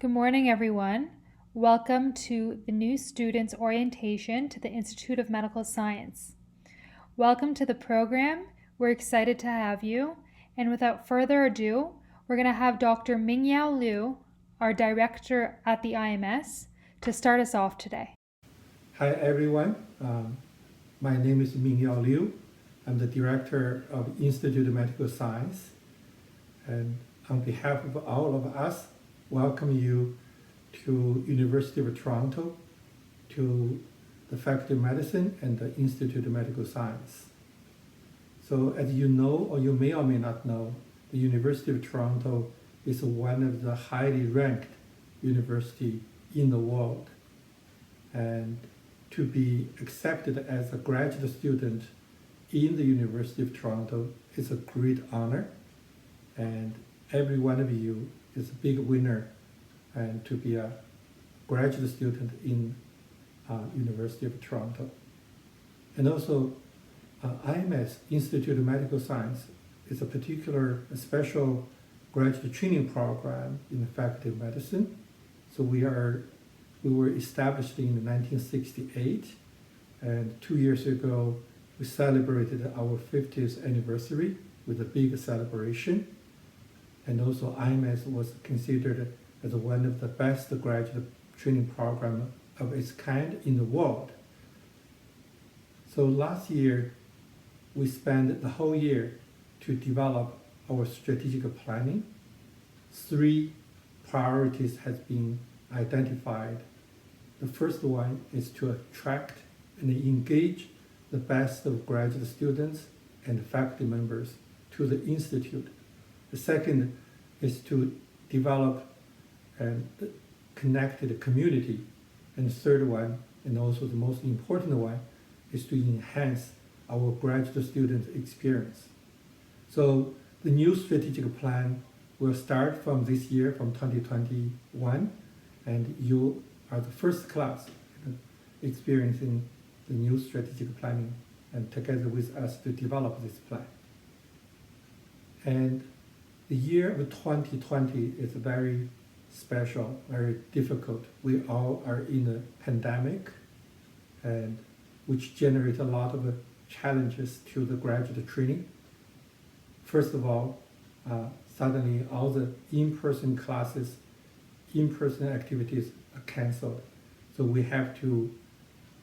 Good morning, everyone. Welcome to the new students orientation to the Institute of Medical Science. Welcome to the program. We're excited to have you. And without further ado, we're going to have Dr. Mingyao Liu, our director at the IMS, to start us off today. Hi everyone, my name is Mingyao Liu. I'm the director of Institute of Medical Science, and on behalf of all of us, welcome you to University of Toronto, to the Faculty of Medicine and the Institute of Medical Science. So as you know, or you may or may not know, the University of Toronto is one of the highly ranked universities in the world. And to be accepted as a graduate student in the University of Toronto is a great honor, and every one of you is a big winner and to be a graduate student in University of Toronto. And also IMS, Institute of Medical Science, is a special graduate training program in the Faculty of Medicine. So we were established in 1968, and 2 years ago we celebrated our 50th anniversary with a big celebration. And also IMS was considered as one of the best graduate training programs of its kind in the world. So last year we spent the whole year to develop our strategic planning. 3 priorities has been identified. The first one is to attract and engage the best of graduate students and faculty members to the Institute. The second is to develop and connect the community. And the third one, and also the most important one, is to enhance our graduate student experience. So the new strategic plan will start from this year, from 2021, and you are the first class experiencing the new strategic planning and together with us to develop this plan. And the year of 2020 is very special, very difficult. We all are in a pandemic, and which generates a lot of challenges to the graduate training. First of all, suddenly all the in-person classes, in-person activities are canceled. So we have to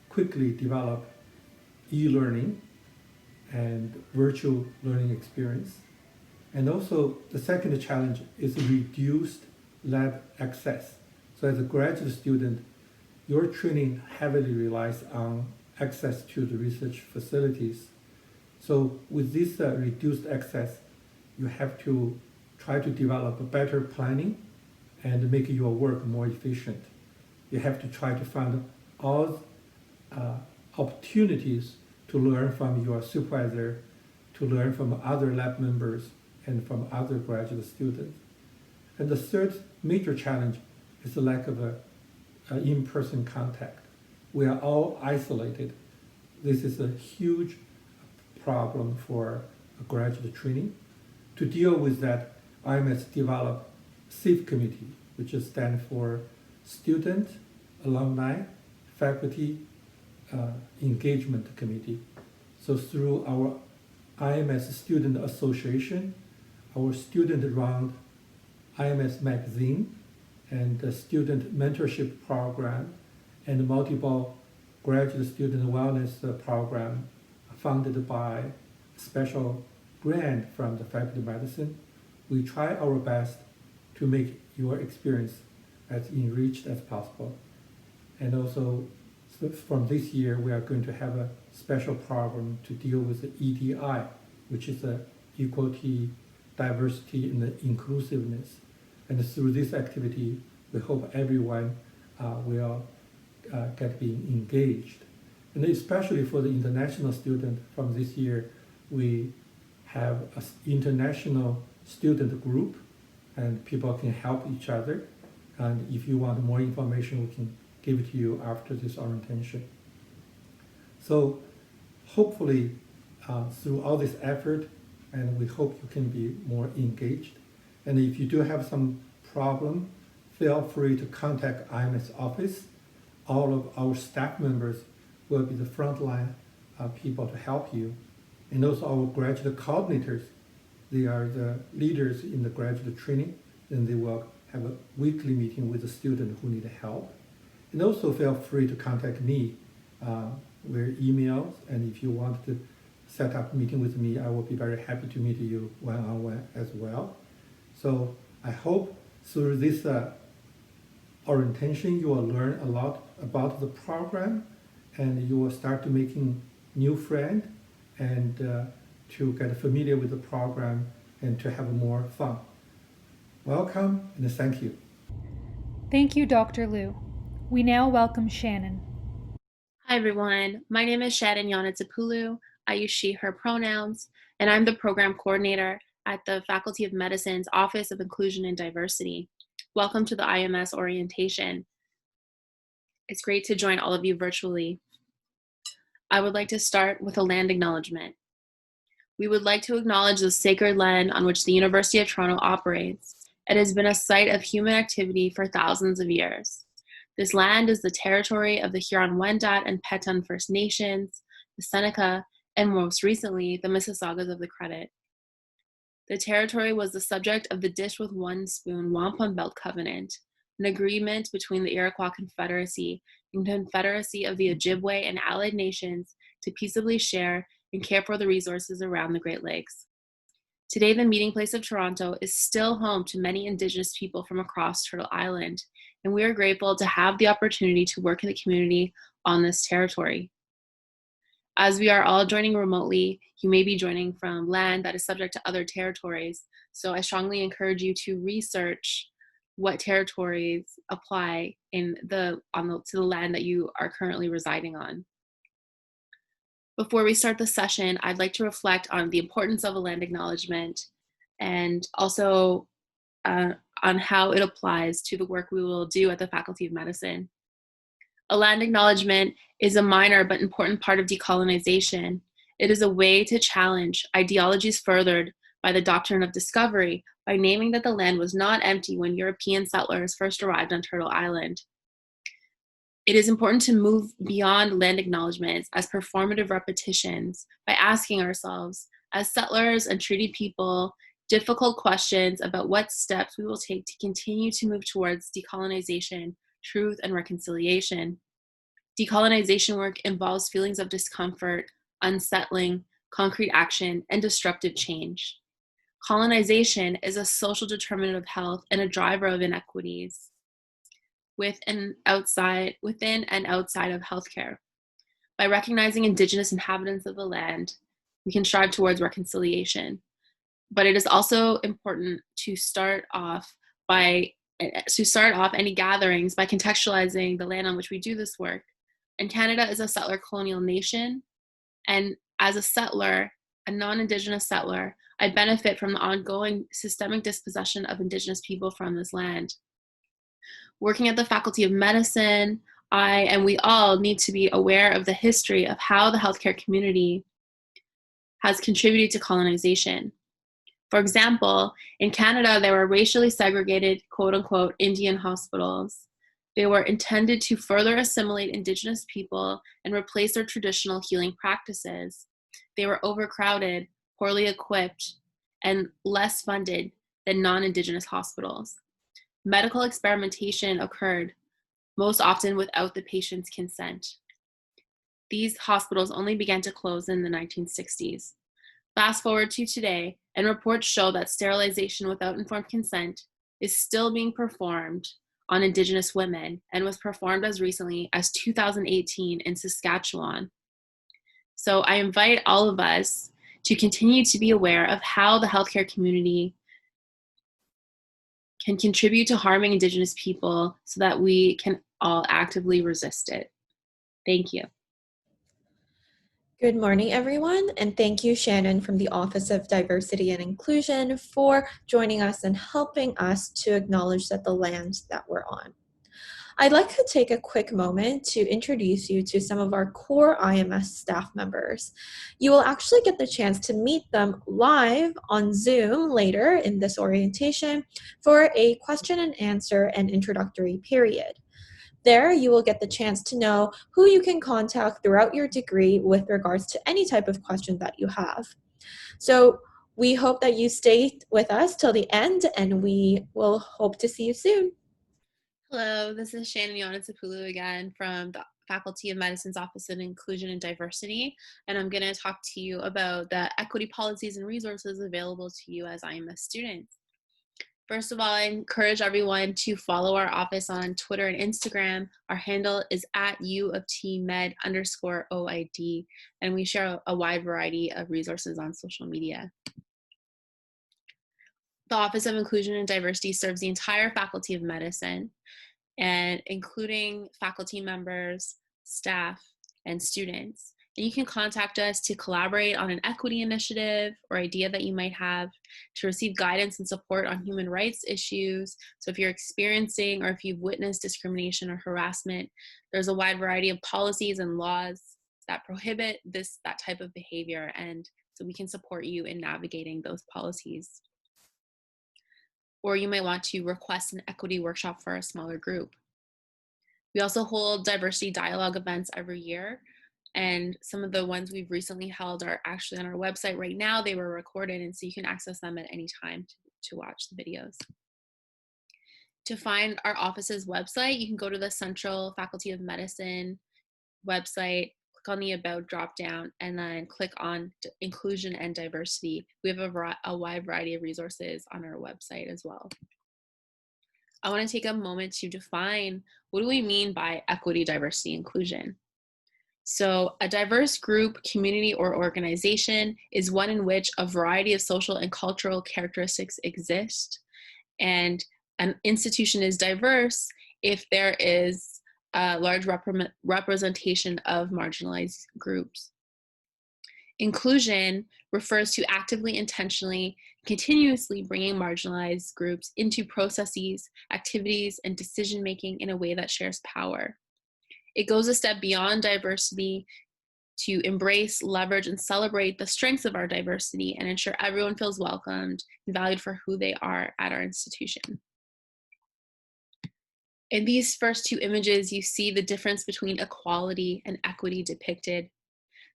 quickly develop e-learning and virtual learning experience. And also the second challenge is reduced lab access. So as a graduate student, your training heavily relies on access to the research facilities. So with this reduced access, you have to try to develop a better planning and make your work more efficient. You have to try to find all opportunities to learn from your supervisor, to learn from other lab members, and from other graduate students. And the third major challenge is the lack of in-person contact. We are all isolated. This is a huge problem for graduate training. To deal with that, IMS developed SAFE committee, which stands for Student, Alumni, Faculty Engagement Committee. So through our IMS Student Association, our student-run Ims Magazine, and the student mentorship program, and multiple graduate student wellness program funded by special grant from the Faculty of Medicine, we try our best to make your experience as enriched as possible. And also, from this year, we are going to have a special program to deal with the EDI, which is equality, diversity, and inclusiveness. And through this activity, we hope everyone will get being engaged. And especially for the international student from this year, we have an international student group, and people can help each other. And if you want more information, we can give it to you after this orientation. So hopefully through all this effort, and we hope you can be more engaged. And if you do have some problem feel free to contact Ims office. All of our staff members will be the frontline people to help you. And also our graduate coordinators, they are the leaders in the graduate training, and they will have a weekly meeting with the student who need help. And also feel free to contact me with emails, and if you want to set up a meeting with me, I will be very happy to meet you one-on-one as well. So I hope through this orientation, you will learn a lot about the program, and you will start to making new friends and to get familiar with the program and to have more fun. Welcome and thank you. Thank you, Dr. Liu. We now welcome Shannon. Hi, everyone. My name is Shannon Yanazipulu. I use she, her pronouns, and I'm the program coordinator at the Faculty of Medicine's Office of Inclusion and Diversity. Welcome to the IMS orientation. It's great to join all of you virtually. I would like to start with a land acknowledgement. We would like to acknowledge the sacred land on which the University of Toronto operates. It has been a site of human activity for thousands of years. This land is the territory of the Huron-Wendat and Petun First Nations, the Seneca, and most recently, the Mississaugas of the Credit. The territory was the subject of the Dish with One Spoon Wampum Belt Covenant, an agreement between the Iroquois Confederacy and Confederacy of the Ojibwe and allied nations to peaceably share and care for the resources around the Great Lakes. Today, the meeting place of Toronto is still home to many Indigenous people from across Turtle Island, and we are grateful to have the opportunity to work in the community on this territory. As we are all joining remotely, you may be joining from land that is subject to other territories, so I strongly encourage you to research what territories apply to the land that you are currently residing on. Before we start the session, I'd like to reflect on the importance of a land acknowledgement and also on how it applies to the work we will do at the Faculty of Medicine. A land acknowledgement is a minor but important part of decolonization. It is a way to challenge ideologies furthered by the doctrine of discovery by naming that the land was not empty when European settlers first arrived on Turtle Island. It is important to move beyond land acknowledgements as performative repetitions by asking ourselves, as settlers and treaty people, difficult questions about what steps we will take to continue to move towards decolonization, truth, and reconciliation. Decolonization work involves feelings of discomfort, unsettling, concrete action, and destructive change. Colonization is a social determinant of health and a driver of inequities within and outside of healthcare. By recognizing Indigenous inhabitants of the land, we can strive towards reconciliation. But it is also important to start off any gatherings by contextualizing the land on which we do this work. And Canada is a settler colonial nation, and as a settler, a non-Indigenous settler, I benefit from the ongoing systemic dispossession of Indigenous people from this land. Working at the Faculty of Medicine, I and we all need to be aware of the history of how the healthcare community has contributed to colonization. For example, in Canada, there were racially segregated, quote-unquote, Indian hospitals. They were intended to further assimilate Indigenous people and replace their traditional healing practices. They were overcrowded, poorly equipped, and less funded than non-Indigenous hospitals. Medical experimentation occurred, most often without the patient's consent. These hospitals only began to close in the 1960s. Fast forward to today, and reports show that sterilization without informed consent is still being performed on Indigenous women and was performed as recently as 2018 in Saskatchewan. So I invite all of us to continue to be aware of how the healthcare community can contribute to harming Indigenous people so that we can all actively resist it. Thank you. Good morning, everyone, and thank you, Shannon, from the Office of Diversity and Inclusion for joining us and helping us to acknowledge that the land that we're on. I'd like to take a quick moment to introduce you to some of our core IMS staff members. You will actually get the chance to meet them live on Zoom later in this orientation for a question and answer and introductory period. There, you will get the chance to know who you can contact throughout your degree with regards to any type of question that you have. So we hope that you stay with us till the end, and we will hope to see you soon. Hello, this is Shannon Yanazipulu again from the Faculty of Medicine's Office of Inclusion and Diversity, and I'm going to talk to you about the equity policies and resources available to you as IMS students. First of all, I encourage everyone to follow our office on Twitter and Instagram. Our handle is @UofTmed_OID, and we share a wide variety of resources on social media. The Office of Inclusion and Diversity serves the entire Faculty of Medicine, and including faculty members, staff, and students. And you can contact us to collaborate on an equity initiative or idea that you might have, to receive guidance and support on human rights issues. So if you're experiencing or if you've witnessed discrimination or harassment, there's a wide variety of policies and laws that prohibit that type of behavior, and so we can support you in navigating those policies. Or you may want to request an equity workshop for a smaller group. We also hold diversity dialogue events every year, and some of the ones we've recently held are actually on our website right now. They were recorded, and so you can access them at any time to watch the videos. To find our office's website, you can go to the Central Faculty of Medicine website, click on the About drop-down, and then click on Inclusion and Diversity. We have a wide variety of resources on our website as well. I want to take a moment to define, what do we mean by equity, diversity, inclusion? So a diverse group, community, or organization is one in which a variety of social and cultural characteristics exist. And an institution is diverse if there is a large representation of marginalized groups. Inclusion refers to actively, intentionally, continuously bringing marginalized groups into processes, activities, and decision-making in a way that shares power. It goes a step beyond diversity to embrace, leverage, and celebrate the strengths of our diversity and ensure everyone feels welcomed and valued for who they are at our institution. In these first two images, you see the difference between equality and equity depicted.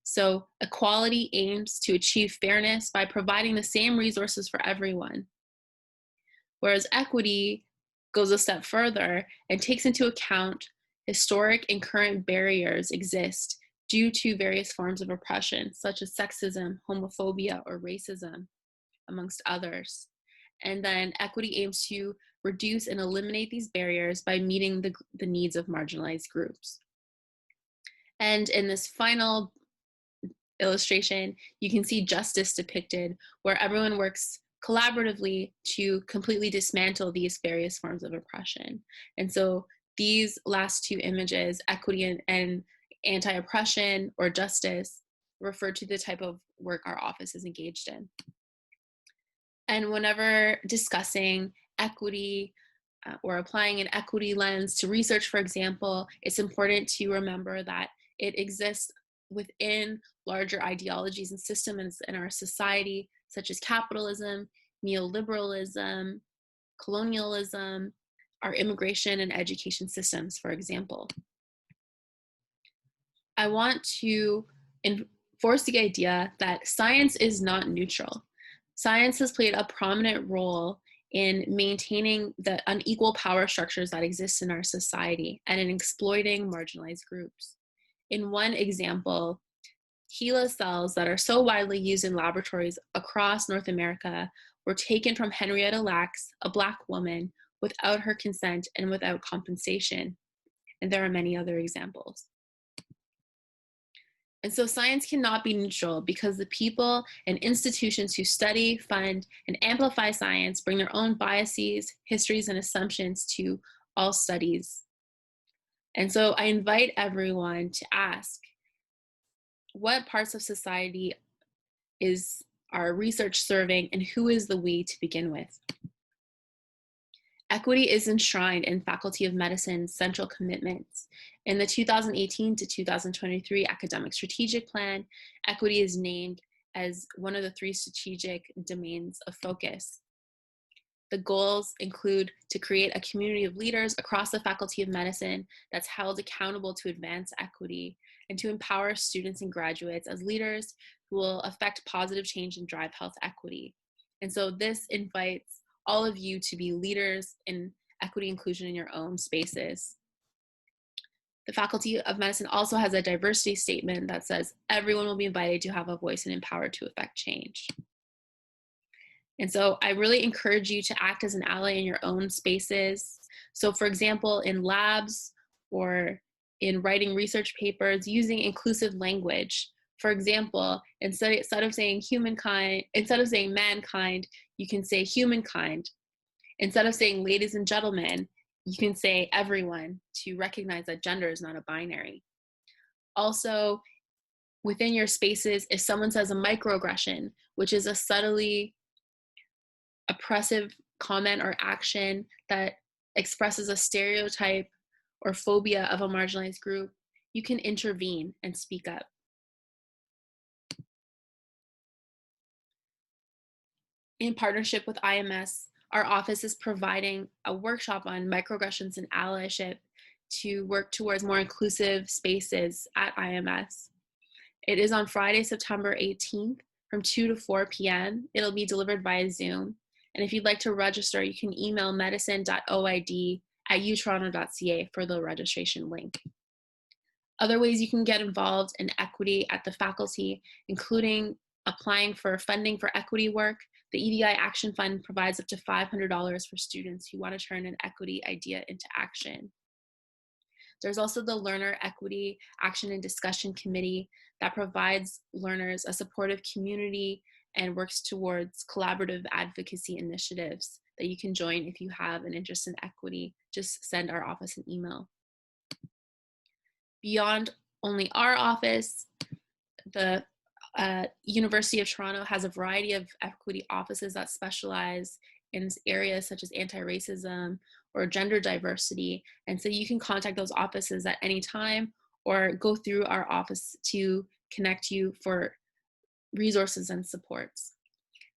So equality aims to achieve fairness by providing the same resources for everyone, whereas equity goes a step further and takes into account historic and current barriers exist due to various forms of oppression, such as sexism, homophobia, or racism, amongst others. And then equity aims to reduce and eliminate these barriers by meeting the needs of marginalized groups. And in this final illustration, you can see justice depicted, where everyone works collaboratively to completely dismantle these various forms of oppression. And so these last two images, equity and anti-oppression or justice, refer to the type of work our office is engaged in. And whenever discussing equity or applying an equity lens to research, for example, it's important to remember that it exists within larger ideologies and systems in our society, such as capitalism, neoliberalism, colonialism, our immigration and education systems, for example. I want to enforce the idea that science is not neutral. Science has played a prominent role in maintaining the unequal power structures that exist in our society and in exploiting marginalized groups. In one example, HeLa cells that are so widely used in laboratories across North America were taken from Henrietta Lacks, a Black woman, without her consent and without compensation. And there are many other examples. And so science cannot be neutral because the people and institutions who study, fund, and amplify science bring their own biases, histories, and assumptions to all studies. And so I invite everyone to ask, what parts of society is our research serving, and who is the we to begin with? Equity is enshrined in Faculty of Medicine's central commitments. In the 2018 to 2023 Academic Strategic Plan, equity is named as one of the 3 strategic domains of focus. The goals include to create a community of leaders across the Faculty of Medicine that's held accountable to advance equity, and to empower students and graduates as leaders who will affect positive change and drive health equity. And so this invites all of you to be leaders in equity inclusion in your own spaces. The Faculty of Medicine also has a diversity statement that says everyone will be invited to have a voice and empowered to affect change. And so I really encourage you to act as an ally in your own spaces. So for example, in labs or in writing research papers, using inclusive language. For example, instead of saying mankind, you can say humankind. Instead of saying ladies and gentlemen, you can say everyone, to recognize that gender is not a binary. Also, within your spaces, if someone says a microaggression, which is a subtly oppressive comment or action that expresses a stereotype or phobia of a marginalized group, you can intervene and speak up. In partnership with IMS, our office is providing a workshop on microaggressions and allyship to work towards more inclusive spaces at IMS. It is on Friday, September 18th from 2 to 4 p.m. It'll be delivered via Zoom. And if you'd like to register, you can email medicine.oid@utoronto.ca for the registration link. Other ways you can get involved in equity at the faculty, including applying for funding for equity work. The EDI Action Fund provides up to $500 for students who want to turn an equity idea into action. There's also the Learner Equity Action and Discussion Committee that provides learners a supportive community and works towards collaborative advocacy initiatives that you can join if you have an interest in equity. Just send our office an email. Beyond only our office, the University of Toronto has a variety of equity offices that specialize in areas such as anti-racism or gender diversity. And so you can contact those offices at any time or go through our office to connect you for resources and supports.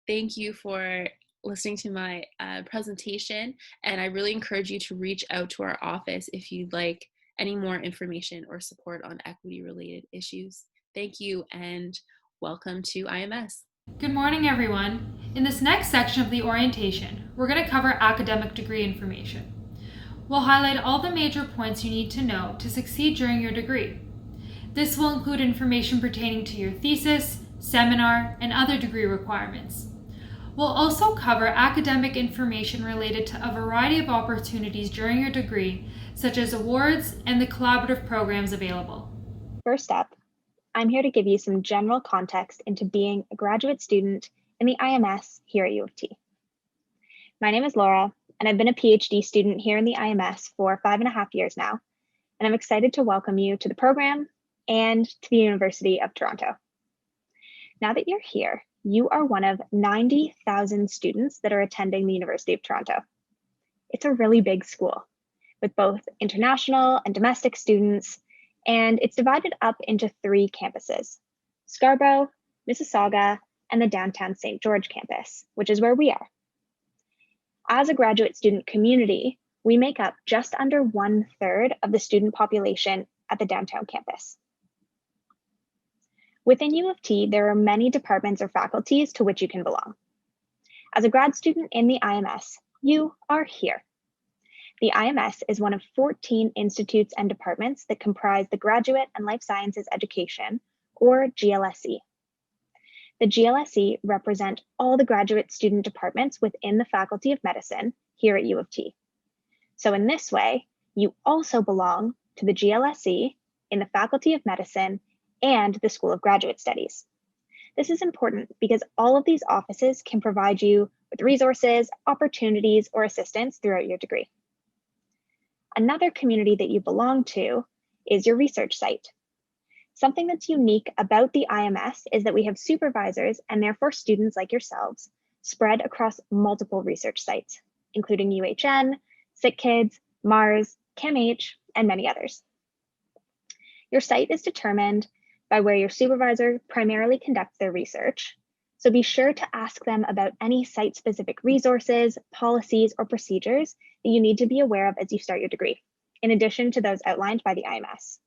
Thank you for listening to my presentation, and I really encourage you to reach out to our office if you'd like any more information or support on equity-related issues. Thank you, and welcome to IMS. Good morning, everyone. In this next section of the orientation, we're going to cover academic degree information. We'll highlight all the major points you need to know to succeed during your degree. This will include information pertaining to your thesis, seminar, and other degree requirements. We'll also cover academic information related to a variety of opportunities during your degree, such as awards and the collaborative programs available. First up, I'm here to give you some general context into being a graduate student in the IMS here at U of T. My name is Laura, and I've been a PhD student here in the IMS for 5.5 years now, and I'm excited to welcome you to the program and to the University of Toronto. Now that you're here, you are one of 90,000 students that are attending the University of Toronto. It's a really big school with both international and domestic students, and it's divided up into 3 campuses: Scarborough, Mississauga, and the downtown St. George campus, which is where we are. As a graduate student community, we make up just under 1/3 of the student population at the downtown campus. Within U of T, there are many departments or faculties to which you can belong. As a grad student in the IMS, you are here. The IMS is one of 14 institutes and departments that comprise the Graduate and Life Sciences Education, or GLSE. The GLSE represent all the graduate student departments within the Faculty of Medicine here at U of T. So in this way, you also belong to the GLSE in the Faculty of Medicine and the School of Graduate Studies. This is important because all of these offices can provide you with resources, opportunities, or assistance throughout your degree. Another community that you belong to is your research site. Something that's unique about the IMS is that we have supervisors, and therefore students like yourselves, spread across multiple research sites. including UHN, Sick Kids, Mars, CAMH, and many others. Your site is determined by where your supervisor primarily conducts their research, so be sure to ask them about any site-specific resources, policies, or procedures that you need to be aware of as you start your degree, in addition to those outlined by the IMS.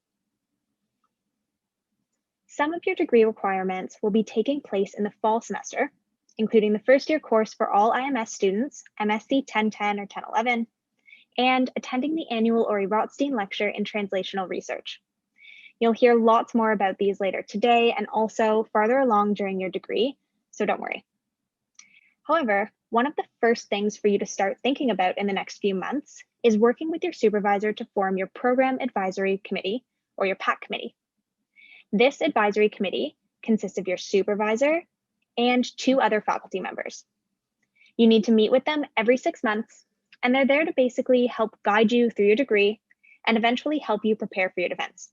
Some of your degree requirements will be taking place in the fall semester, including the first year course for all IMS students, MSc 1010 or 1011, and attending the annual Ori Rothstein Lecture in Translational Research. You'll hear lots more about these later today and also farther along during your degree, so don't worry. However, one of the first things for you to start thinking about in the next few months is working with your supervisor to form your Program Advisory Committee, or your PAC committee. This advisory committee consists of your supervisor and 2 other faculty members. You need to meet with them every 6 months, and they're there to basically help guide you through your degree and eventually help you prepare for your defense.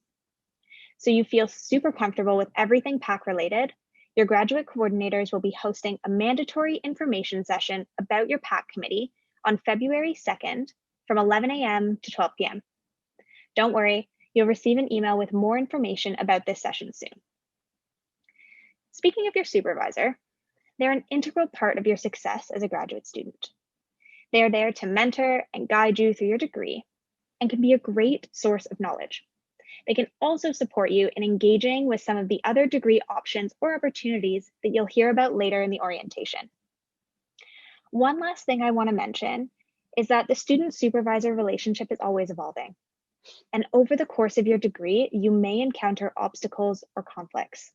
So you feel super comfortable with everything PAC related, your graduate coordinators will be hosting a mandatory information session about your PAC committee on February 2nd from 11 a.m. to 12 p.m. Don't worry, you'll receive an email with more information about this session soon. Speaking of your supervisor, they're an integral part of your success as a graduate student. They are there to mentor and guide you through your degree and can be a great source of knowledge. They can also support you in engaging with some of the other degree options or opportunities that you'll hear about later in the orientation. One last thing I want to mention is that the student-supervisor relationship is always evolving. And over the course of your degree, you may encounter obstacles or conflicts.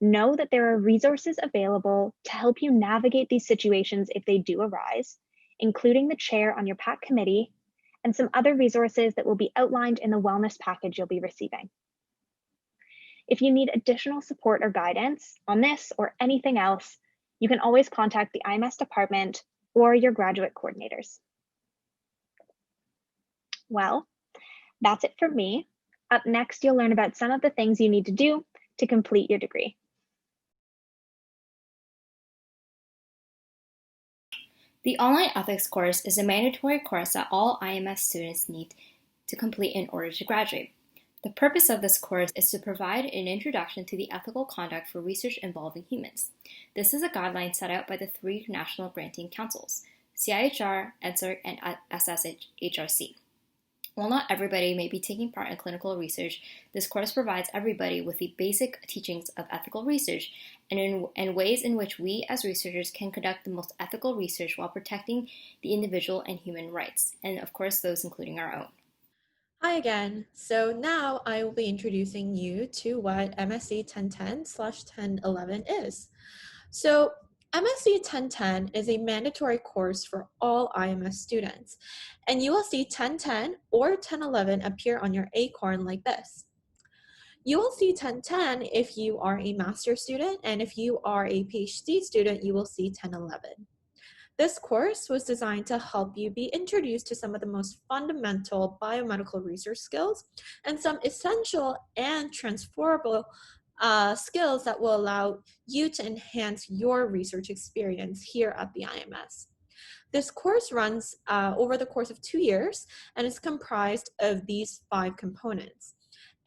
Know that there are resources available to help you navigate these situations if they do arise, including the chair on your PAC committee and some other resources that will be outlined in the wellness package you'll be receiving. If you need additional support or guidance on this or anything else, you can always contact the IMS department or your graduate coordinators. Well, that's it from me. Up next, you'll learn about some of the things you need to do to complete your degree. The online ethics course is a mandatory course that all IMS students need to complete in order to graduate. The purpose of this course is to provide an introduction to the ethical conduct for research involving humans. This is a guideline set out by the 3 national granting councils, CIHR, NSERC, and SSHRC. While not everybody may be taking part in clinical research, this course provides everybody with the basic teachings of ethical research and ways in which we as researchers can conduct the most ethical research while protecting the individual and human rights, and of course those including our own. Hi again. So now I will be introducing you to what MSc 1010/1011 is. So MSc 1010 is a mandatory course for all IMS students, and you will see 1010 or 1011 appear on your ACORN like this. You will see 1010 if you are a master's student, and if you are a PhD student, you will see 1011. This course was designed to help you be introduced to some of the most fundamental biomedical research skills and some essential and transferable skills that will allow you to enhance your research experience here at the IMS. This course runs over the course of 2 years and is comprised of these 5 components.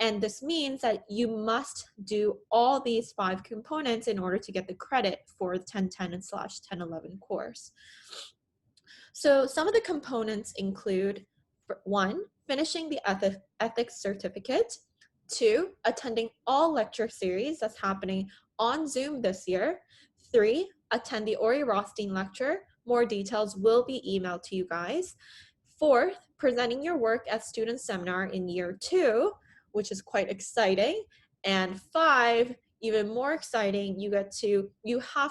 And this means that you must do all these 5 components in order to get the credit for the 1010/1011 course. So some of the components include 1, finishing the ethics certificate, 2, attending all lecture series that's happening on Zoom this year, 3, attend the Ori Rothstein lecture. More details will be emailed to you guys. 4th, presenting your work at student seminar in year 2, which is quite exciting. And 5, even more exciting, you have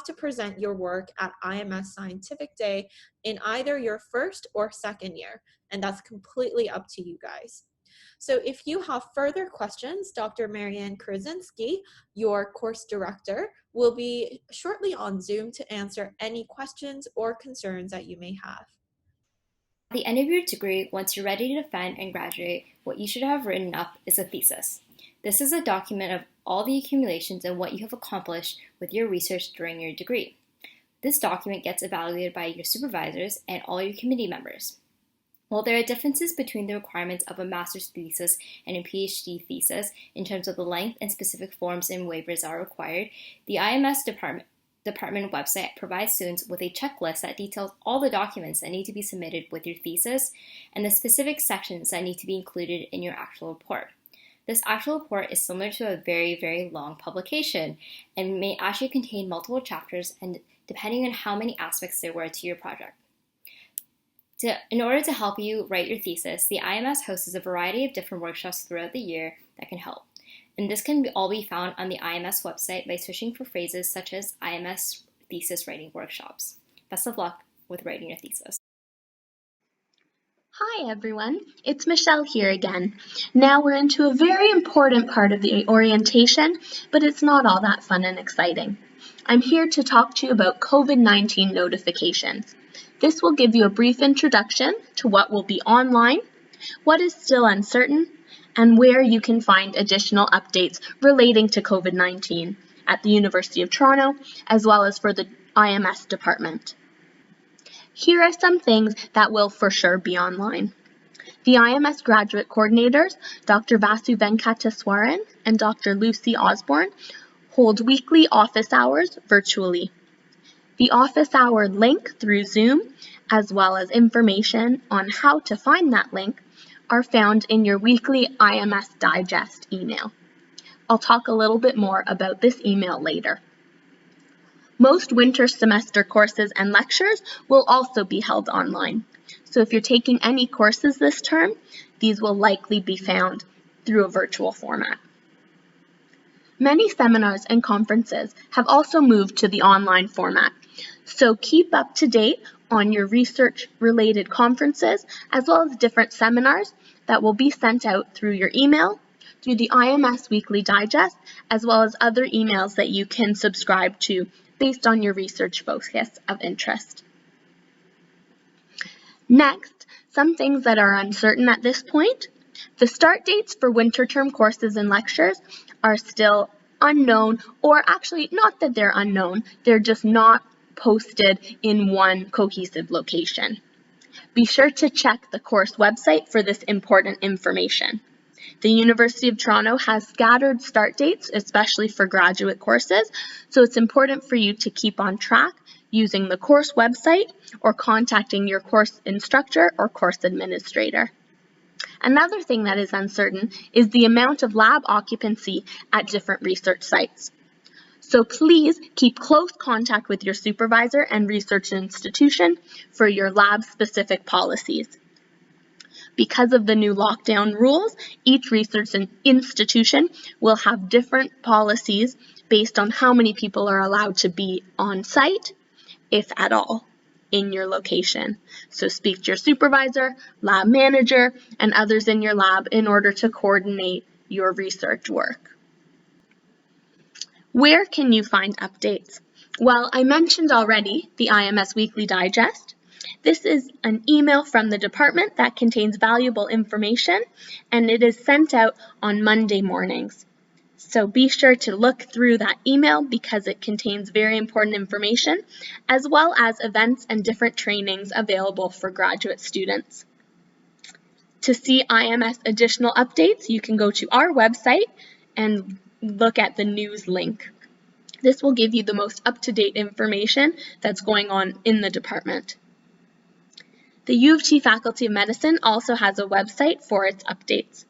to present your work at IMS Scientific Day in either your 1st or 2nd year, and that's completely up to you guys. So if you have further questions, Dr. Marianne Krasinski, your course director, will be shortly on Zoom to answer any questions or concerns that you may have. At the end of your degree, once you're ready to defend and graduate, what you should have written up is a thesis. This is a document of all the accumulations and what you have accomplished with your research during your degree. This document gets evaluated by your supervisors and all your committee members. While there are differences between the requirements of a master's thesis and a PhD thesis in terms of the length and specific forms and waivers that are required, the IMS department website provides students with a checklist that details all the documents that need to be submitted with your thesis and the specific sections that need to be included in your actual report. This actual report is similar to a very, very long publication and may actually contain multiple chapters and depending on how many aspects there were to your project. In order to help you write your thesis, the IMS hosts a variety of different workshops throughout the year that can help. And this can all be found on the IMS website by searching for phrases such as IMS Thesis Writing Workshops. Best of luck with writing your thesis. Hi everyone, it's Michelle here again. Now we're into a very important part of the orientation, but it's not all that fun and exciting. I'm here to talk to you about COVID-19 notifications. This will give you a brief introduction to what will be online, what is still uncertain, and where you can find additional updates relating to COVID-19 at the University of Toronto, as well as for the IMS department. Here are some things that will for sure be online. The IMS graduate coordinators, Dr. Vasu Venkataswaran and Dr. Lucy Osborne, hold weekly office hours virtually. The office hour link through Zoom, as well as information on how to find that link, are found in your weekly IMS Digest email. I'll talk a little bit more about this email later. Most winter semester courses and lectures will also be held online. So if you're taking any courses this term, these will likely be found through a virtual format. Many seminars and conferences have also moved to the online format. So keep up to date on your research-related conferences, as well as different seminars that will be sent out through your email, through the IMS Weekly Digest, as well as other emails that you can subscribe to based on your research focus of interest. Next, some things that are uncertain at this point. The start dates for winter term courses and lectures are still unknown, or actually not that they're unknown, they're just not posted in one cohesive location. Be sure to check the course website for this important information. The University of Toronto has scattered start dates, especially for graduate courses, so it's important for you to keep on track using the course website or contacting your course instructor or course administrator. Another thing that is uncertain is the amount of lab occupancy at different research sites. So please keep close contact with your supervisor and research institution for your lab-specific policies. Because of the new lockdown rules, each research institution will have different policies based on how many people are allowed to be on site, if at all, in your location. So speak to your supervisor, lab manager, and others in your lab in order to coordinate your research work. Where can you find updates? Well, I mentioned already the IMS Weekly Digest. This is an email from the department that contains valuable information, and it is sent out on Monday mornings. So be sure to look through that email because it contains very important information, as well as events and different trainings available for graduate students. To see IMS additional updates, you can go to our website and look at the news link. This will give you the most up-to-date information that's going on in the department. The U of T Faculty of Medicine also has a website for its updates.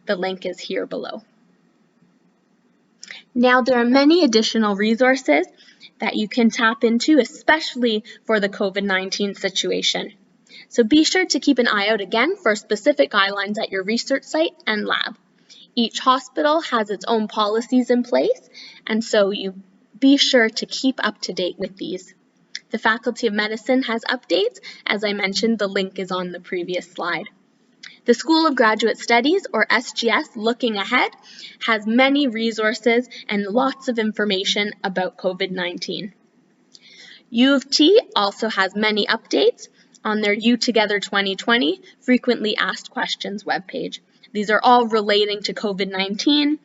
The link is here below. Now there are many additional resources that you can tap into, especially for the COVID-19 situation. So be sure to keep an eye out again for specific guidelines at your research site and lab. Each hospital has its own policies in place, and so you be sure to keep up to date with these. The Faculty of Medicine has updates. As I mentioned, the link is on the previous slide. The School of Graduate Studies, or SGS, Looking Ahead, has many resources and lots of information about COVID-19. U of T also has many updates on their U Together 2020 Frequently Asked Questions webpage. These are all relating to COVID-19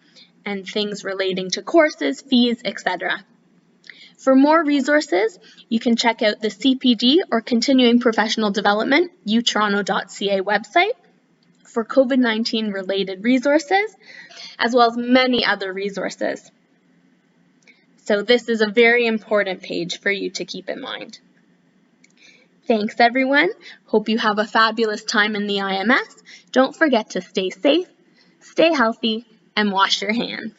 and things relating to courses, fees, etc. For more resources, you can check out the CPD or Continuing Professional Development utoronto.ca website for COVID-19 related resources, as well as many other resources. So this is a very important page for you to keep in mind. Thanks everyone. Hope you have a fabulous time in the IMS. Don't forget to stay safe, stay healthy, and wash your hands.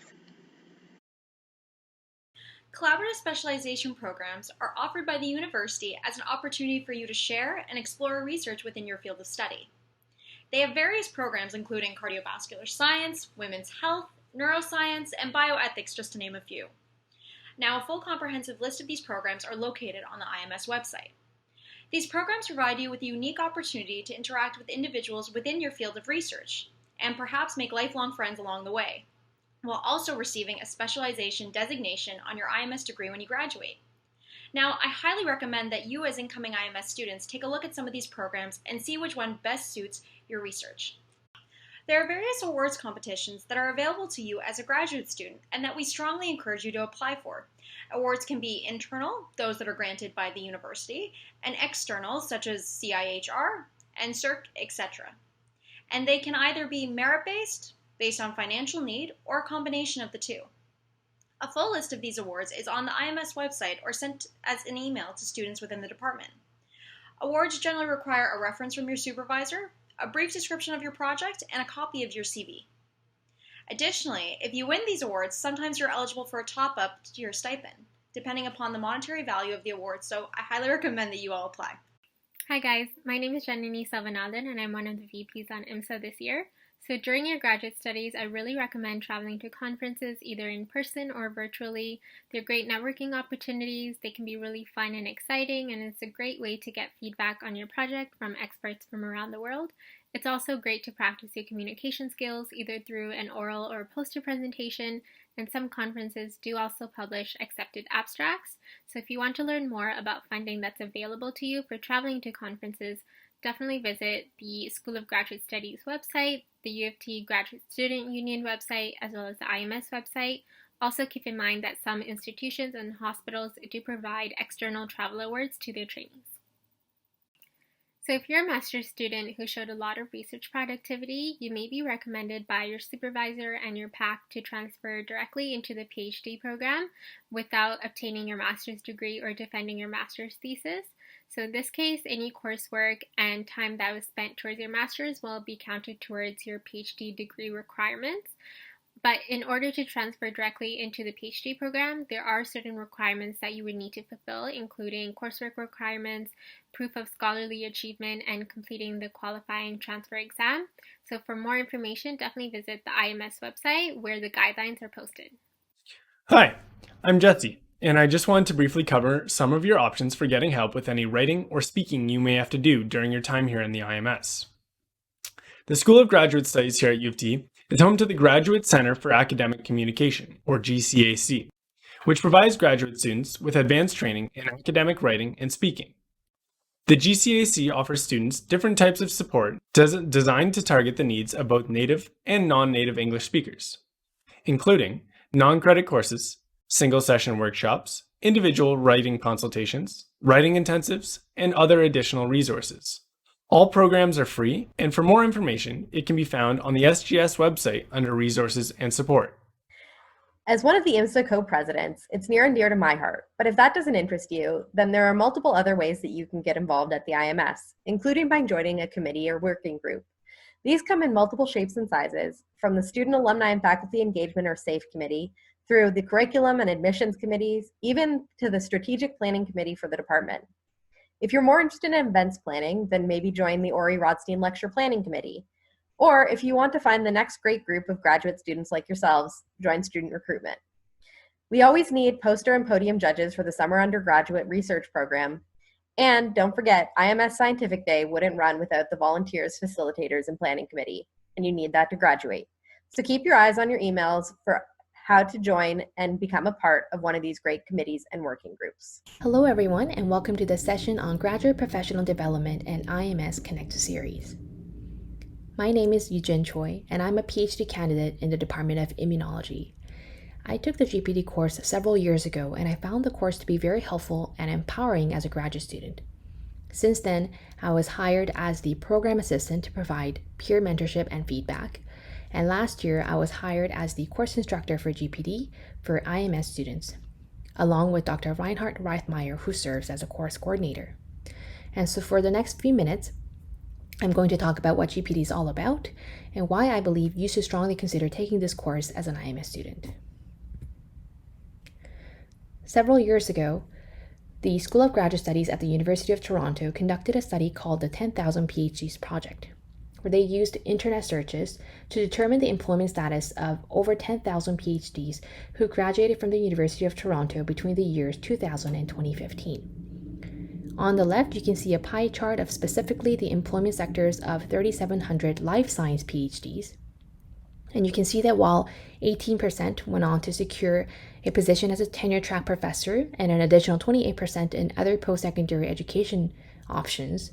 Collaborative specialization programs are offered by the university as an opportunity for you to share and explore research within your field of study. They have various programs including cardiovascular science, women's health, neuroscience, and bioethics, just to name a few. Now, a full comprehensive list of these programs are located on the IMS website. These programs provide you with a unique opportunity to interact with individuals within your field of research, and perhaps make lifelong friends along the way, while also receiving a specialization designation on your IMS degree when you graduate. Now, I highly recommend that you as incoming IMS students take a look at some of these programs and see which one best suits your research. There are various awards competitions that are available to you as a graduate student and that we strongly encourage you to apply for. Awards can be internal, those that are granted by the university, and external, such as CIHR and CERC, etc. And they can either be merit-based, based on financial need, or a combination of the two. A full list of these awards is on the IMS website or sent as an email to students within the department. Awards generally require a reference from your supervisor, a brief description of your project, and a copy of your CV. Additionally, if you win these awards, sometimes you're eligible for a top-up to your stipend, depending upon the monetary value of the award, so I highly recommend that you all apply. Hi guys, my name is Shannon Yanazipulu and I'm one of the VPs on IMSA this year. So during your graduate studies, I really recommend traveling to conferences either in person or virtually. They're great networking opportunities, they can be really fun and exciting, and it's a great way to get feedback on your project from experts from around the world. It's also great to practice your communication skills either through an oral or poster presentation, and some conferences do also publish accepted abstracts. So if you want to learn more about funding that's available to you for traveling to conferences, definitely visit the School of Graduate Studies website, the U of T Graduate Student Union website, as well as the IMS website. Also keep in mind that some institutions and hospitals do provide external travel awards to their trainees. So if you're a master's student who showed a lot of research productivity, you may be recommended by your supervisor and your PAC to transfer directly into the PhD program without obtaining your master's degree or defending your master's thesis. So in this case, any coursework and time that was spent towards your master's will be counted towards your PhD degree requirements. But in order to transfer directly into the PhD program, there are certain requirements that you would need to fulfill, including coursework requirements, proof of scholarly achievement, and completing the qualifying transfer exam. So for more information, definitely visit the IMS website where the guidelines are posted. Hi, I'm Jesse, and I just wanted to briefly cover some of your options for getting help with any writing or speaking you may have to do during your time here in the IMS. The School of Graduate Studies here at U of T is home to the Graduate Center for Academic Communication, or GCAC, which provides graduate students with advanced training in academic writing and speaking. The GCAC offers students different types of support designed to target the needs of both native and non-native English speakers, including non-credit courses, single-session workshops, individual writing consultations, writing intensives, and other additional resources. All programs are free, and for more information, it can be found on the SGS website under Resources and Support. As one of the IMSA co-presidents, it's near and dear to my heart, but if that doesn't interest you, then there are multiple other ways that you can get involved at the IMS, including by joining a committee or working group. These come in multiple shapes and sizes, from the Student Alumni and Faculty Engagement or SAFE Committee, through the Curriculum and Admissions Committees, even to the Strategic Planning Committee for the department. If you're more interested in events planning, then maybe join the Ori Rodstein Lecture Planning Committee. Or if you want to find the next great group of graduate students like yourselves, join Student Recruitment. We always need poster and podium judges for the Summer Undergraduate Research Program. And don't forget, IMS Scientific Day wouldn't run without the volunteers, facilitators, and planning committee, and you need that to graduate. So keep your eyes on your emails for how to join and become a part of one of these great committees and working groups. Hello everyone, and welcome to the session on Graduate Professional Development and Ims Connects series. My name is Yujin Choi, and I'm a PhD candidate in the Department of Immunology. I took the GPD course several years ago, and I found the course to be very helpful and empowering as a graduate student. Since then, I was hired as the program assistant to provide peer mentorship and feedback. And last year, I was hired as the course instructor for GPD for IMS students, along with Dr. Reinhard Reithmeyer, who serves as a course coordinator. And so for the next few minutes, I'm going to talk about what GPD is all about and why I believe you should strongly consider taking this course as an IMS student. Several years ago, the School of Graduate Studies at the University of Toronto conducted a study called the 10,000 PhDs Project, where they used internet searches to determine the employment status of over 10,000 PhDs who graduated from the University of Toronto between the years 2000 and 2015. On the left, you can see a pie chart of specifically the employment sectors of 3,700 life science PhDs. And you can see that while 18% went on to secure a position as a tenure-track professor and an additional 28% in other post-secondary education options,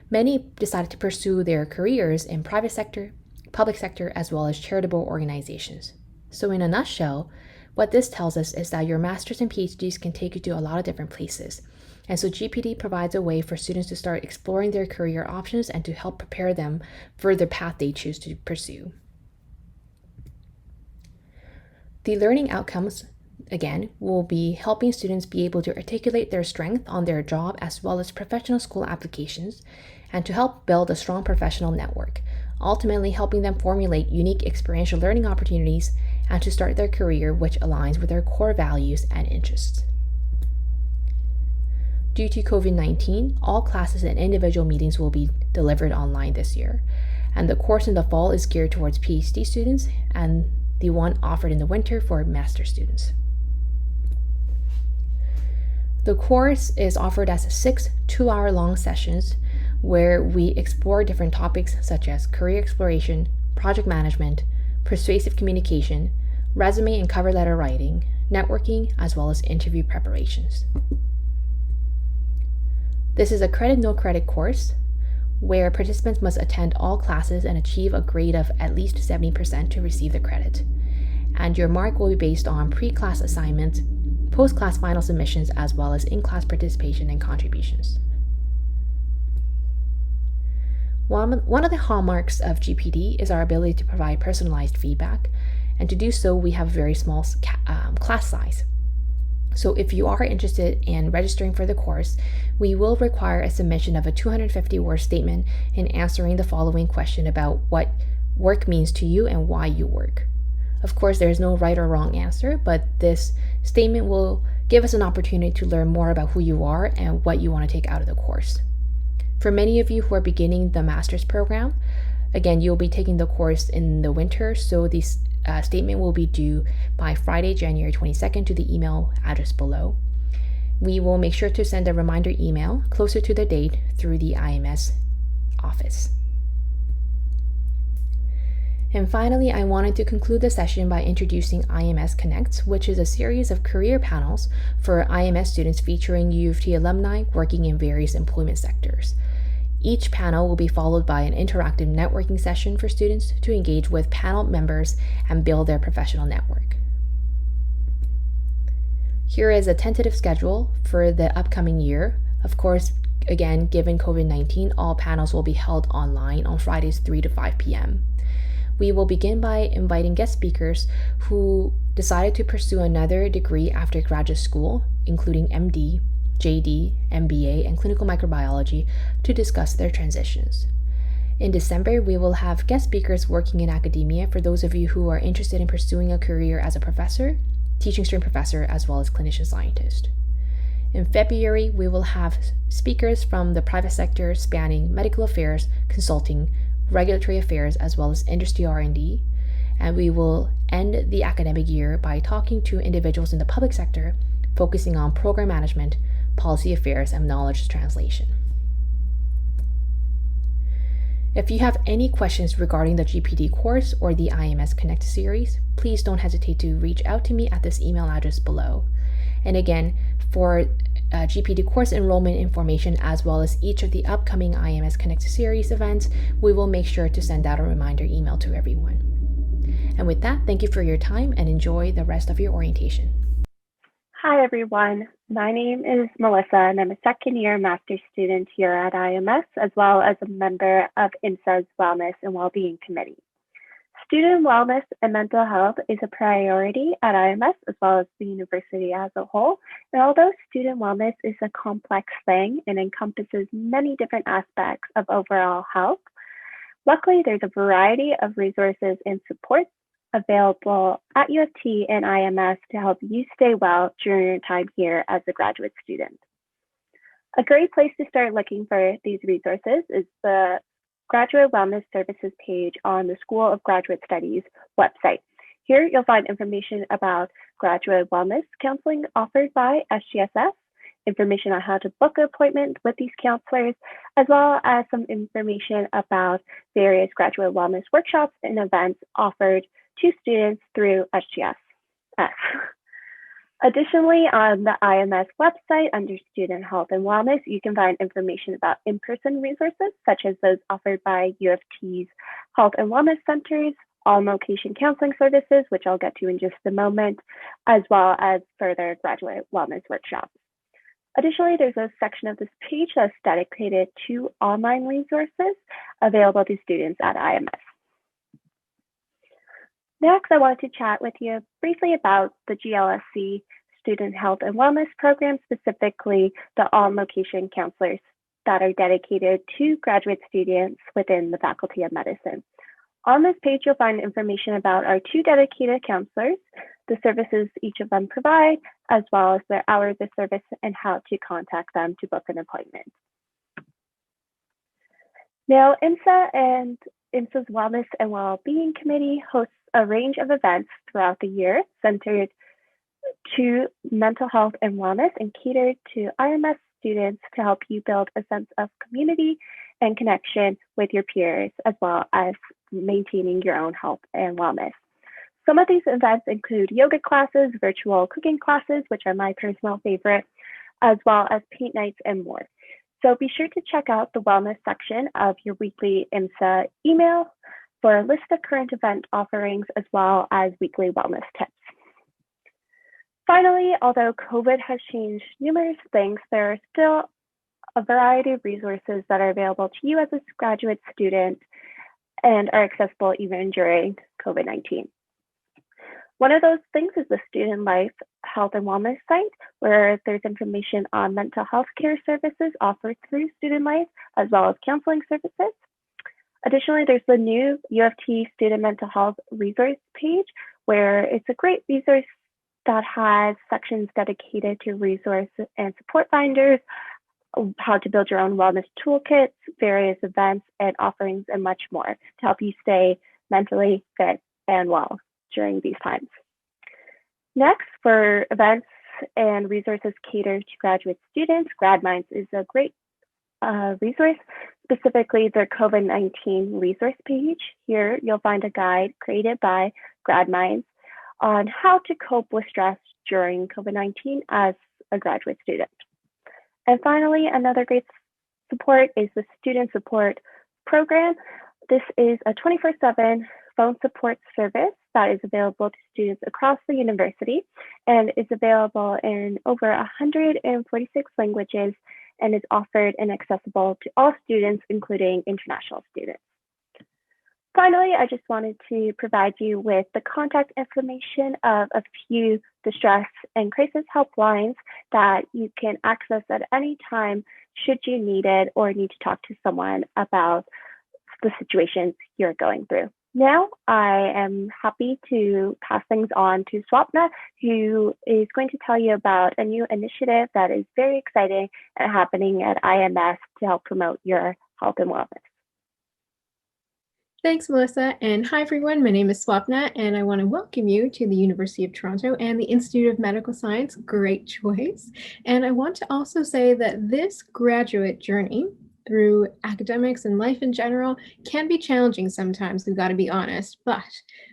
many decided to pursue their careers in private sector, public sector, as well as charitable organizations. So in a nutshell, what this tells us is that your master's and PhDs can take you to a lot of different places. And so GPD provides a way for students to start exploring their career options and to help prepare them for the path they choose to pursue. The learning outcomes, again, will be helping students be able to articulate their strength on their job as well as professional school applications, and to help build a strong professional network, ultimately helping them formulate unique experiential learning opportunities and to start their career which aligns with their core values and interests. Due to COVID-19, all classes and individual meetings will be delivered online this year, and the course in the fall is geared towards PhD students and the one offered in the winter for master's students. The course is offered as 6 2-hour-long sessions where we explore different topics such as career exploration, project management, persuasive communication, resume and cover letter writing, networking, as well as interview preparations. This is a credit-no credit course where participants must attend all classes and achieve a grade of at least 70% to receive the credit. And your mark will be based on pre-class assignments, post-class final submissions, as well as in-class participation and contributions. One of the hallmarks of GPD is our ability to provide personalized feedback, and to do so, we have a very small class size. So if you are interested in registering for the course, we will require a submission of a 250-word statement in answering the following question about what work means to you and why you work. Of course, there is no right or wrong answer, but this statement will give us an opportunity to learn more about who you are and what you want to take out of the course. For many of you who are beginning the master's program, again, you'll be taking the course in the winter, so this statement will be due by Friday, January 22nd to the email address below. We will make sure to send a reminder email closer to the date through the IMS office. And finally, I wanted to conclude the session by introducing Ims Connects, which is a series of career panels for IMS students featuring U of T alumni working in various employment sectors. Each panel will be followed by an interactive networking session for students to engage with panel members and build their professional network. Here is a tentative schedule for the upcoming year. Of course, again, given COVID-19, all panels will be held online on Fridays 3 to 5 p.m. We will begin by inviting guest speakers who decided to pursue another degree after graduate school, including MD, JD, MBA, and clinical microbiology, to discuss their transitions. In December, we will have guest speakers working in academia for those of you who are interested in pursuing a career as a professor, teaching student professor, as well as clinician scientist. In February, we will have speakers from the private sector spanning medical affairs, consulting, regulatory affairs, as well as industry R&D. And we will end the academic year by talking to individuals in the public sector, focusing on program management, policy affairs, and knowledge translation. If you have any questions regarding the GPD course or the Ims Connect series, please don't hesitate to reach out to me at this email address below. And again, for GPD course enrollment information as well as each of the upcoming Ims Connect series events, we will make sure to send out a reminder email to everyone. And with that, thank you for your time and enjoy the rest of your orientation. Hi everyone, my name is Melissa and I'm a second-year master's student here at IMS as well as a member of IMSA's Wellness and Wellbeing Committee. Student wellness and mental health is a priority at IMS as well as the university as a whole. And although student wellness is a complex thing and encompasses many different aspects of overall health, luckily there's a variety of resources and supports available at U of T and IMS to help you stay well during your time here as a graduate student. A great place to start looking for these resources is the Graduate Wellness Services page on the School of Graduate Studies website. Here you'll find information about graduate wellness counseling offered by SGSS, information on how to book an appointment with these counselors, as well as some information about various graduate wellness workshops and events offered to students through SGSS. Additionally, on the IMS website under Student Health and Wellness, you can find information about in-person resources, such as those offered by U of T's Health and Wellness Centers, on-location counseling services, which I'll get to in just a moment, as well as further graduate wellness workshops. Additionally, there's a section of this page that's dedicated to online resources available to students at IMS. Next, I wanted to chat with you briefly about the GLSC Student Health and Wellness Program, specifically the on-location counselors that are dedicated to graduate students within the Faculty of Medicine. On this page, you'll find information about our 2 dedicated counselors, the services each of them provide, as well as their hours of service and how to contact them to book an appointment. Now, IMSA and IMSA's Wellness and Wellbeing Committee hosts a range of events throughout the year centered to mental health and wellness and catered to IMS students to help you build a sense of community and connection with your peers, as well as maintaining your own health and wellness. Some of these events include yoga classes, virtual cooking classes, which are my personal favorite, as well as paint nights and more. So be sure to check out the wellness section of your weekly IMSA email for a list of current event offerings, as well as weekly wellness tips. Finally, although COVID has changed numerous things, there are still a variety of resources that are available to you as a graduate student and are accessible even during COVID-19. One of those things is the Student Life Health and Wellness site, where there's information on mental health care services offered through Student Life, as well as counseling services. Additionally, there's the new U of T Student Mental Health resource page, where it's a great resource that has sections dedicated to resource and support finders, how to build your own wellness toolkits, various events and offerings, and much more to help you stay mentally fit and well during these times. Next, for events and resources catered to graduate students, GradMinds is a great resource, specifically their COVID-19 resource page. Here, you'll find a guide created by GradMinds on how to cope with stress during COVID-19 as a graduate student. And finally, another great support is the Student Support Program. This is a 24/7 phone support service that is available to students across the university and is available in over 146 languages and is offered and accessible to all students, including international students. Finally, I just wanted to provide you with the contact information of a few distress and crisis helplines that you can access at any time should you need it or need to talk to someone about the situations you're going through. Now, I am happy to pass things on to Swapna, who is going to tell you about a new initiative that is very exciting and happening at IMS to help promote your health and wellness. Thanks, Melissa, and hi everyone. My name is Swapna, and I want to welcome you to the University of Toronto and the Institute of Medical Science. Great choice. And I want to also say that this graduate journey through academics and life in general can be challenging sometimes, we've got to be honest, but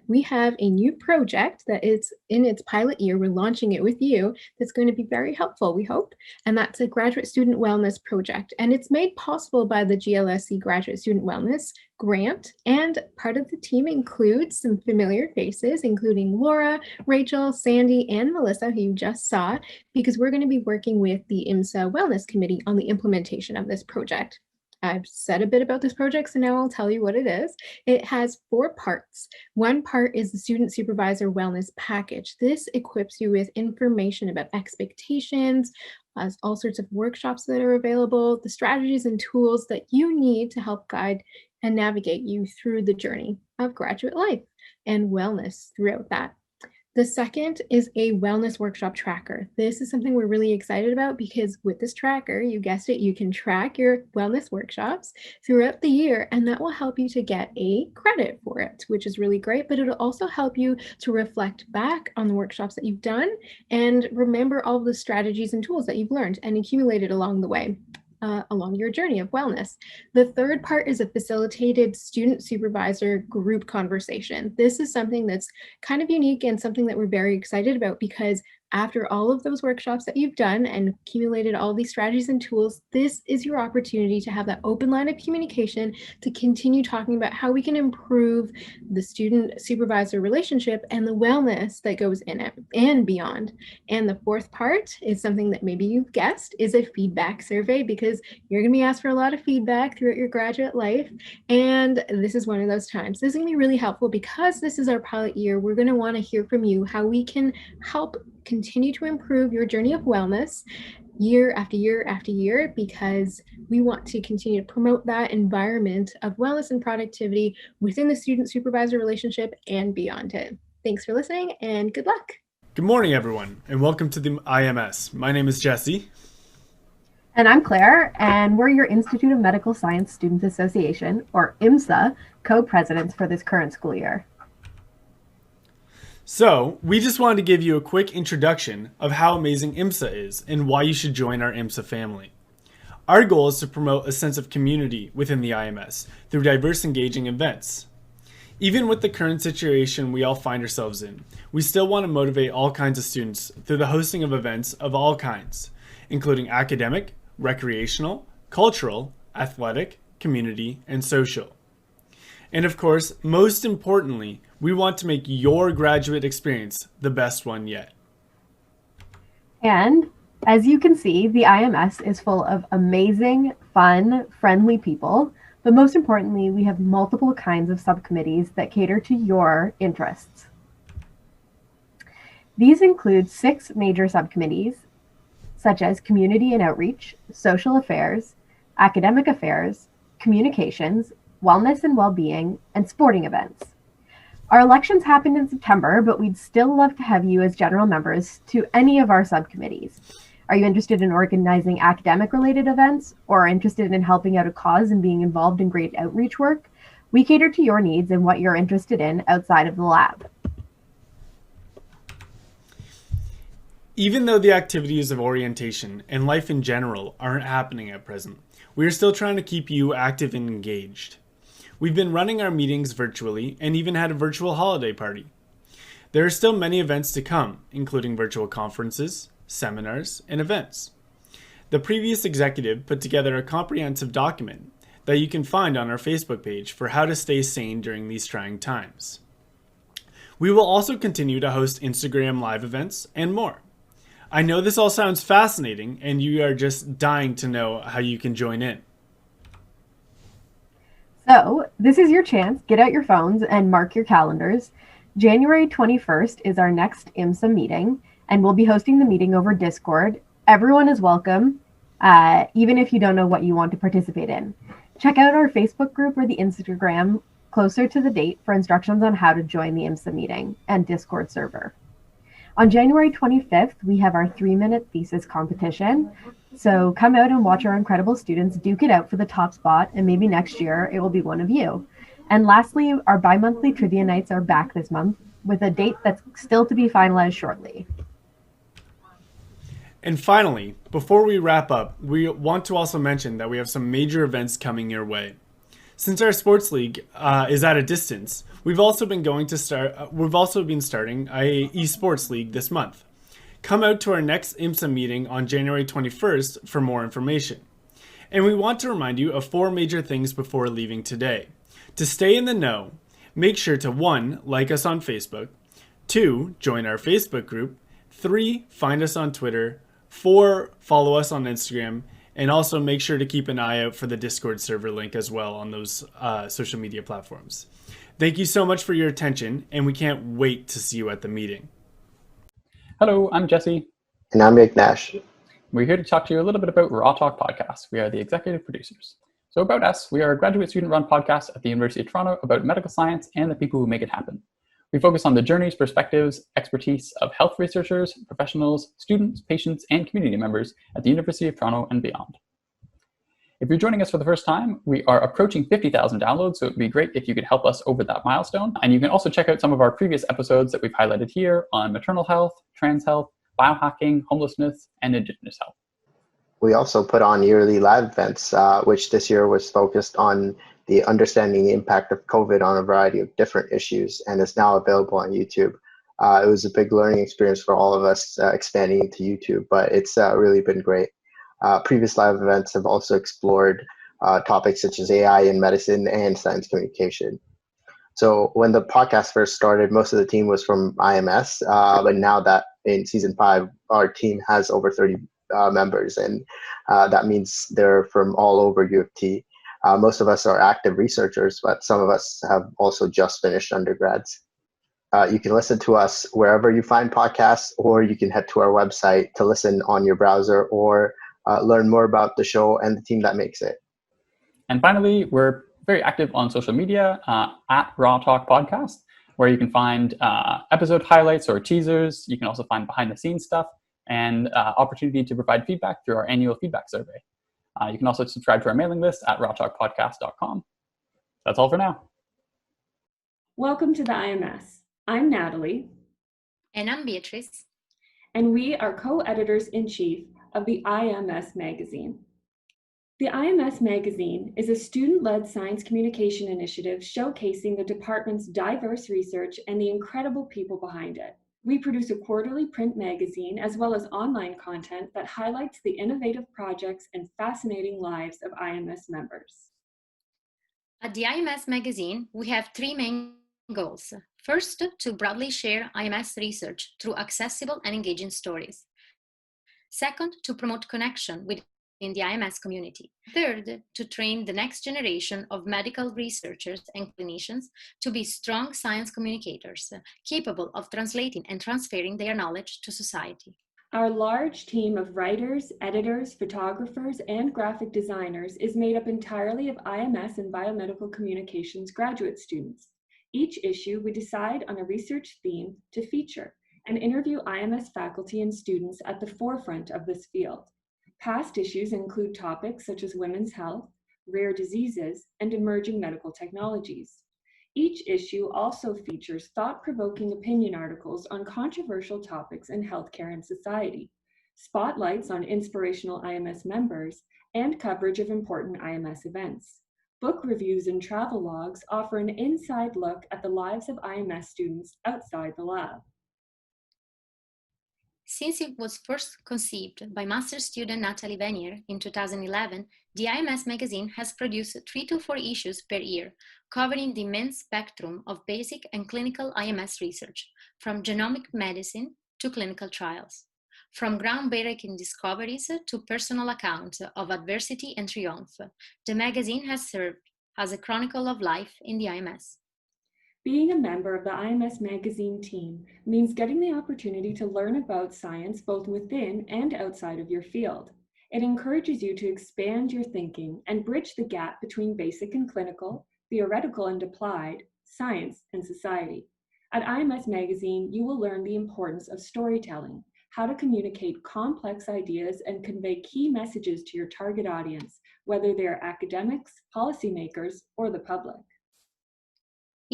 we have a new project that is in its pilot year. We're launching it with you. That's going to be very helpful, we hope. And that's a graduate student wellness project. And it's made possible by the GLSC Graduate Student Wellness Grant, and part of the team includes some familiar faces, including Laura, Rachel, Sandy, and Melissa, who you just saw, because we're going to be working with the IMSA Wellness Committee on the implementation of this project. I've said a bit about this project, so now I'll tell you what it is. It has 4 parts. One part is the Student Supervisor Wellness Package. This equips you with information about expectations, all sorts of workshops that are available, the strategies and tools that you need to help guide and navigate you through the journey of graduate life and wellness throughout that. The second is a wellness workshop tracker. This is something we're really excited about because with this tracker, you guessed it, you can track your wellness workshops throughout the year, and that will help you to get a credit for it, which is really great, but it'll also help you to reflect back on the workshops that you've done and remember all the strategies and tools that you've learned and accumulated along the way. Along your journey of wellness. The third part is a facilitated student supervisor group conversation. This is something that's kind of unique and something that we're very excited about because after all of those workshops that you've done and accumulated all these strategies and tools, this is your opportunity to have that open line of communication to continue talking about how we can improve the student supervisor relationship and the wellness that goes in it and beyond. And the fourth part is something that maybe you've guessed is a feedback survey because you're going to be asked for a lot of feedback throughout your graduate life. And this is one of those times. This is going to be really helpful because this is our pilot year. We're going to want to hear from you how we can help continue to improve your journey of wellness year after year after year, because we want to continue to promote that environment of wellness and productivity within the student supervisor relationship and beyond it. Thanks for listening and good luck. Good morning, everyone, and welcome to the IMS. My name is Jesse. And I'm Claire, and we're your Institute of Medical Science Students Association, or IMSA, co-presidents for this current school year. So, we just wanted to give you a quick introduction of how amazing IMSA is and why you should join our IMSA family. Our goal is to promote a sense of community within the IMS through diverse, engaging events. Even with the current situation we all find ourselves in, we still want to motivate all kinds of students through the hosting of events of all kinds, including academic, recreational, cultural, athletic, community, and social. And of course, most importantly, we want to make your graduate experience the best one yet. And as you can see, the IMS is full of amazing, fun, friendly people, but most importantly, we have multiple kinds of subcommittees that cater to your interests. These include 6 major subcommittees, such as community and outreach, social affairs, academic affairs, communications, wellness and well-being, and sporting events. Our elections happened in September, but we'd still love to have you as general members to any of our subcommittees. Are you interested in organizing academic-related events or interested in helping out a cause and being involved in great outreach work? We cater to your needs and what you're interested in outside of the lab. Even though the activities of orientation and life in general aren't happening at present, we are still trying to keep you active and engaged. We've been running our meetings virtually and even had a virtual holiday party. There are still many events to come, including virtual conferences, seminars, and events. The previous executive put together a comprehensive document that you can find on our Facebook page for how to stay sane during these trying times. We will also continue to host Instagram live events and more. I know this all sounds fascinating and you are just dying to know how you can join in. So this is your chance. Get out your phones and mark your calendars. January 21st is our next IMSA meeting, and we'll be hosting the meeting over Discord. Everyone is welcome, even if you don't know what you want to participate in. Check out our Facebook group or the Instagram closer to the date for instructions on how to join the IMSA meeting and Discord server. On January 25th, we have our 3-minute thesis competition. So come out and watch our incredible students duke it out for the top spot, and maybe next year it will be one of you. And lastly, our bi-monthly trivia nights are back this month with a date that's still to be finalized shortly. And finally, before we wrap up, we want to also mention that we have some major events coming your way. Since our sports league is at a distance, we've also been starting a esports league this month. Come out to our next IMSA meeting on January 21st for more information. And we want to remind you of 4 major things before leaving today. To stay in the know, make sure to 1. Like us on Facebook, 2. Join our Facebook group, 3. Find us on Twitter, 4. Follow us on Instagram, and also make sure to keep an eye out for the Discord server link as well on those social media platforms. Thank you so much for your attention, and we can't wait to see you at the meeting. Hello, I'm Jesse. And I'm Ignash. We're here to talk to you a little bit about Raw Talk Podcast. We are the executive producers. So about us, we are a graduate student-run podcast at the University of Toronto about medical science and the people who make it happen. We focus on the journeys, perspectives, expertise of health researchers, professionals, students, patients, and community members at the University of Toronto and beyond. If you're joining us for the first time, we are approaching 50,000 downloads, so it would be great if you could help us over that milestone. And you can also check out some of our previous episodes that we've highlighted here on maternal health, trans health, biohacking, homelessness, and Indigenous health. We also put on yearly live events, which this year was focused on the understanding the impact of COVID on a variety of different issues, and is now available on YouTube. It was a big learning experience for all of us expanding into YouTube, but it's really been great. Previous live events have also explored topics such as AI in medicine and science communication. So when the podcast first started, most of the team was from IMS, but now that in season 5, our team has over 30 members, and that means they're from all over U of T. Most of us are active researchers, but some of us have also just finished undergrads. You can listen to us wherever you find podcasts, or you can head to our website to listen on your browser or learn more about the show and the team that makes it. And finally, we're very active on social media at Raw Talk Podcast, where you can find episode highlights or teasers. You can also find behind-the-scenes stuff and opportunity to provide feedback through our annual feedback survey. You can also subscribe to our mailing list at rawtalkpodcast.com. That's all for now. Welcome to the IMS. I'm Natalie. And I'm Beatrice. And we are co-editors-in-chief of the Ims Magazine. The Ims Magazine is a student-led science communication initiative showcasing the department's diverse research and the incredible people behind it. We produce a quarterly print magazine as well as online content that highlights the innovative projects and fascinating lives of IMS members. At the Ims Magazine, we have 3 main goals. First, to broadly share IMS research through accessible and engaging stories. Second, to promote connection within the IMS community. Third, to train the next generation of medical researchers and clinicians to be strong science communicators, capable of translating and transferring their knowledge to society. Our large team of writers, editors, photographers, and graphic designers is made up entirely of IMS and biomedical communications graduate students. Each issue, we decide on a research theme to feature and interview IMS faculty and students at the forefront of this field. Past issues include topics such as women's health, rare diseases, and emerging medical technologies. Each issue also features thought-provoking opinion articles on controversial topics in healthcare and society, spotlights on inspirational IMS members, and coverage of important IMS events. Book reviews and travel logs offer an inside look at the lives of IMS students outside the lab. Since it was first conceived by master's student Natalie Venier in 2011, the IMS Magazine has produced 3 to 4 issues per year, covering the immense spectrum of basic and clinical IMS research, from genomic medicine to clinical trials. From groundbreaking discoveries to personal accounts of adversity and triumph, the magazine has served as a chronicle of life in the IMS. Being a member of the IMS Magazine team means getting the opportunity to learn about science both within and outside of your field. It encourages you to expand your thinking and bridge the gap between basic and clinical, theoretical and applied, science and society. At IMS Magazine, you will learn the importance of storytelling, how to communicate complex ideas and convey key messages to your target audience, whether they are academics, policymakers, or the public.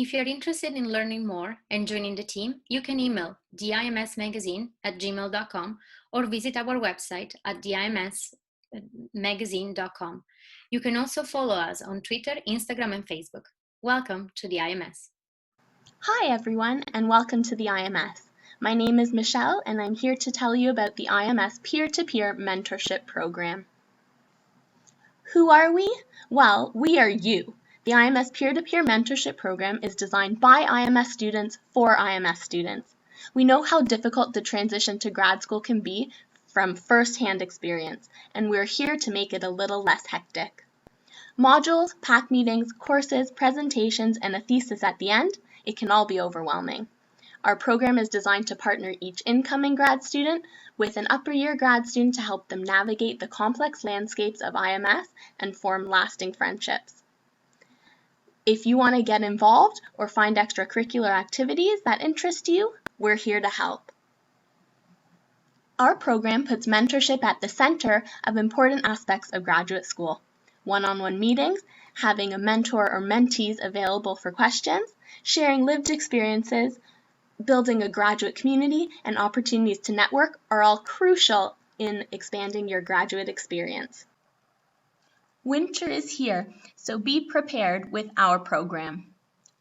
If you're interested in learning more and joining the team, you can email theimsmagazine@gmail.com or visit our website at theimsmagazine.com. You can also follow us on Twitter, Instagram, and Facebook. Welcome to the IMS. Hi everyone, and welcome to the IMS. My name is Michelle, and I'm here to tell you about the IMS Peer-to-Peer Mentorship Program. Who are we? Well, we are you, The IMS peer-to-peer mentorship program is designed by IMS students for IMS students. We know how difficult the transition to grad school can be from first-hand experience, and we're here to make it a little less hectic. Modules, pack meetings, courses, presentations, and a thesis at the end, it can all be overwhelming. Our program is designed to partner each incoming grad student with an upper year grad student to help them navigate the complex landscapes of IMS and form lasting friendships. If you want to get involved or find extracurricular activities that interest you, we're here to help. Our program puts mentorship at the center of important aspects of graduate school. One-on-one meetings, having a mentor or mentees available for questions, sharing lived experiences, building a graduate community, and opportunities to network are all crucial in expanding your graduate experience. Winter is here, so be prepared with our program.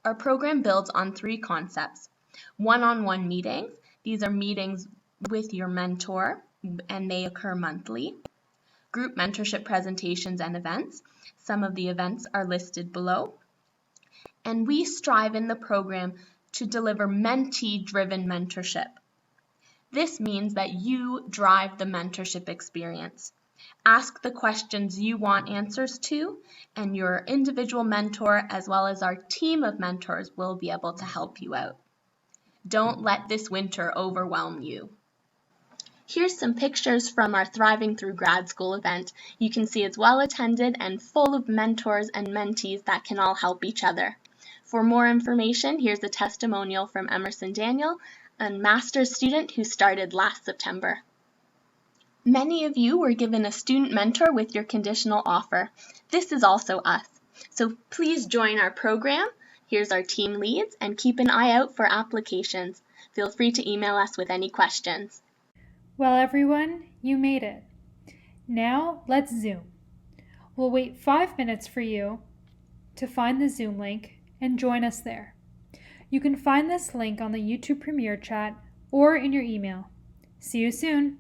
Our program builds on 3 concepts. One-on-one meetings. These are meetings with your mentor, and they occur monthly. Group mentorship presentations and events. Some of the events are listed below. And we strive in the program to deliver mentee-driven mentorship. This means that you drive the mentorship experience. Ask the questions you want answers to, and your individual mentor as well as our team of mentors will be able to help you out. Don't let this winter overwhelm you. Here's some pictures from our Thriving Through Grad School event. You can see it's well attended and full of mentors and mentees that can all help each other. For more information, here's a testimonial from Emerson Daniel, a master's student who started last September. Many of you were given a student mentor with your conditional offer. This is also us. So please join our program. Here's our team leads, and keep an eye out for applications. Feel free to email us with any questions. Well, everyone, you made it. Now, let's Zoom. We'll wait 5 minutes for you to find the Zoom link and join us there. You can find this link on the YouTube Premiere chat or in your email. See you soon.